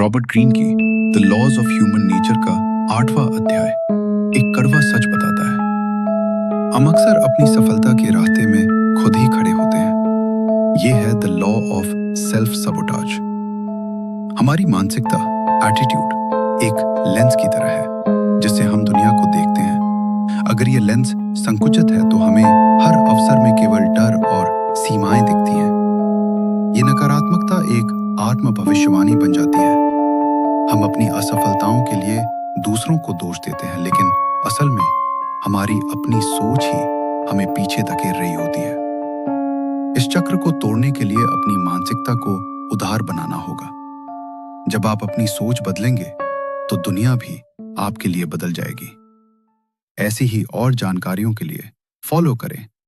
Robert Greene की the laws of human nature का 8वां अध्याय एक कड़वा सच बताता है। हम अक्सर अपनी सफलता के रास्ते में खुद ही खड़े होते हैं। ये है the law of self sabotage. हमारी मानसिकता, एटीट्यूड एक लेंस की तरह है जिससे हम दुनिया को देखते हैं। अगर ये लेंस संकुचित है तो हमें हर अवसर में केवल डर और सीमाएं दिखती हैं। ये नकारात्मकता एक आत्म भविष्यवाणी बन जाती है। हम अपनी असफलताओं के लिए दूसरों को दोष देते हैं, लेकिन असल में हमारी अपनी सोच ही हमें पीछे धकेल रही होती है। इस चक्र को तोड़ने के लिए अपनी मानसिकता को उदार बनाना होगा। जब आप अपनी सोच बदलेंगे तो दुनिया भी आपके लिए बदल जाएगी। ऐसी ही और जानकारियों के लिए फॉलो करें